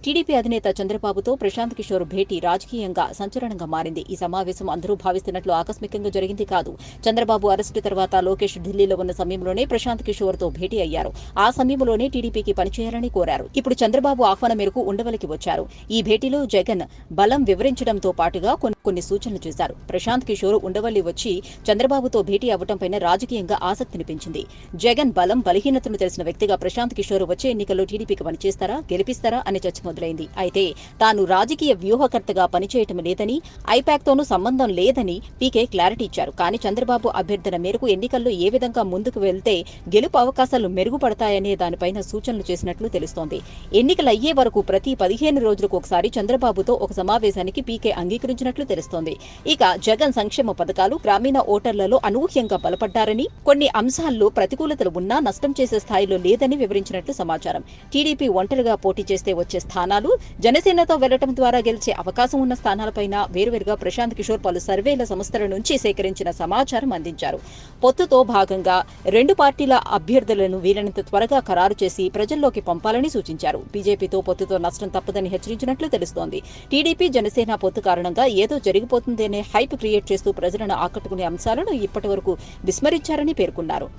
TDP అధినేత చంద్రబాబుతో ప్రశాంత్ కిషోర్ భేటీ రాజకీయంగా సంచలనంగా మారింది. ఈ సమావేశం అందరూ భావిస్తున్నట్లు ఆకస్మికంగా జరిగింది కాదు. చంద్రబాబు అరెస్టు తర్వాత లోకేష్ ఢిల్లీలో ఉన్న సమయంలోనే ప్రశాంత్ కిషోర్ తో భేటీ అయ్యారు. ఆ సమయంలోనే టీడీపీకి పనిచేయాలని కోరారు. ఇప్పుడు చంద్రబాబు ఆహ్వానం మేరకు ఉండవల్లికి వచ్చారు. ఈ భేటీలో జగన్ బలం వివరించడంతో పాటుగా కొన్ని సూచనలు చేశారు. ప్రశాంత్ కిషోర్ ఉండవల్లి వచ్చి చంద్రబాబుతో భేటీ అవ్వడంపైన రాజకీయంగా ఆసక్తినిపించింది. జగన్ బలం బలహీనతను తెలిసిన వ్యక్తిగా ప్రశాంత్ కిషోర్ వచ్చే ఎన్నికల్లో టీడీపీకి పనిచేస్తారా, గెలిపిస్తారా అనే చర్చ మొదలైంది. అయితే తాను రాజకీయ వ్యూహకర్తగా పనిచేయటం లేదని, ఐపాక్తోనూ సంబంధం లేదని పీకే క్లారిటీ ఇచ్చారు. కానీ చంద్రబాబు అభ్యర్థన మేరకు ఎన్నికల్లో ఏ విధంగా ముందుకు వెళ్తే గెలుపు అవకాశాలు మెరుగుపడతాయనే దానిపైన సూచనలు చేసినట్లు తెలుస్తోంది. ఎన్నికలయ్యే వరకు ప్రతి 15 రోజులకు ఒకసారి చంద్రబాబుతో ఒక సమావేశానికి పీకే అంగీకరించినట్లు తెలుస్తోంది. ఇక జగన్ సంక్షేమ పథకాలు గ్రామీణ ఓటర్లలో అనూహ్యంగా బలపడ్డారని, కొన్ని అంశాల్లో ప్రతికూలతలు ఉన్నా నష్టం చేసే స్థాయిలో లేదని వివరించినట్లు సమాచారం. టీడీపీ ఒంటరిగా పోటీ చేస్తే వచ్చే స్థానాలు, జనసేనతో వెళ్లడం ద్వారా గెలిచే అవకాశం ఉన్న స్థానాలపైన వేరువేరుగా ప్రశాంత్ కిషోర్ పలు సర్వేల సంస్థల నుంచి సేకరించిన సమాచారం అందించారు. పొత్తుతో భాగంగా 2 పార్టీల అభ్యర్థులను వీలైనంత త్వరగా ఖరారు చేసి ప్రజల్లోకి పంపాలని సూచించారు. బీజేపీతో పొత్తుతో నష్టం తప్పదని హెచ్చరించినట్లు తెలుస్తోంది. టీడీపీ జనసేన పొత్తు కారణంగా ఏదో జరిగిపోతుందనే హైప్ క్రియేట్ చేస్తూ ప్రజలను ఆకట్టుకునే అంశాలను ఇప్పటివరకు విస్మరించారని పేర్కొన్నారు.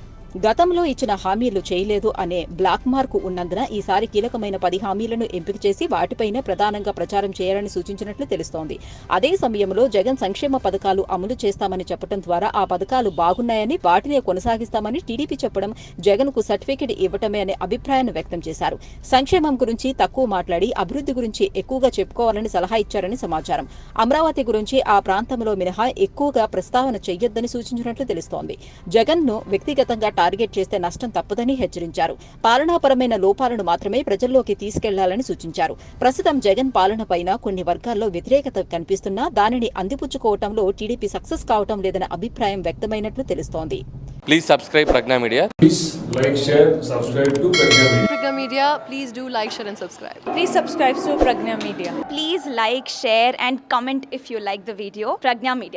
గతంలో ఇచ్చిన హామీలు చేయలేదు అనే బ్లాక్ మార్కు ఉన్నందున ఈసారి కీలకమైన 10 హామీలను ఎంపిక చేసి వాటిపైనే ప్రధానంగా ప్రచారం చేయాలని సూచించినట్లు తెలుస్తోంది. అదే సమయంలో జగన్ సంక్షేమ పథకాలు అమలు చేస్తామని చెప్పడం ద్వారా ఆ పథకాలు బాగున్నాయని, వాటినే కొనసాగిస్తామని టీడీపీ చెప్పడం జగన్ కు సర్టిఫికెట్ ఇవ్వటమే అనే అభిప్రాయాన్ని వ్యక్తం చేశారు. సంక్షేమం గురించి తక్కువ మాట్లాడి అభివృద్ధి గురించి ఎక్కువగా చెప్పుకోవాలని సలహా ఇచ్చారని సమాచారం. అమరావతి గురించి ఆ ప్రాంతంలో మినహా ఎక్కువగా ప్రస్తావన చెయ్యొద్దని సూచించినట్లు తెలుస్తోంది. జగన్ ను వ్యక్తిగతంగా టార్గెట్ చేస్తే నష్టం తప్పదని హెచ్చరించారు. పాలనాపరమైన లోపాలను మాత్రమే ప్రజల్లోకి తీసుకెళ్లాలని సూచించారు. ప్రస్తుతం జగన్ పాలనపైన కొన్ని వర్గాల్లో వ్యతిరేకత కనిపిస్తున్నా దానిని అందిపుచ్చుకోవటంలో టీడీపీ సక్సెస్ కావటం లేదన్న అభిప్రాయం వ్యక్తమైనట్లు తెలుస్తోంది. Please subscribe Pragna Media. Please like, share, subscribe to Pragna Media. Pragna Media, please do like, share and subscribe. Please subscribe to Pragna Media. Please like, share and comment if you like the video. Pragna Media.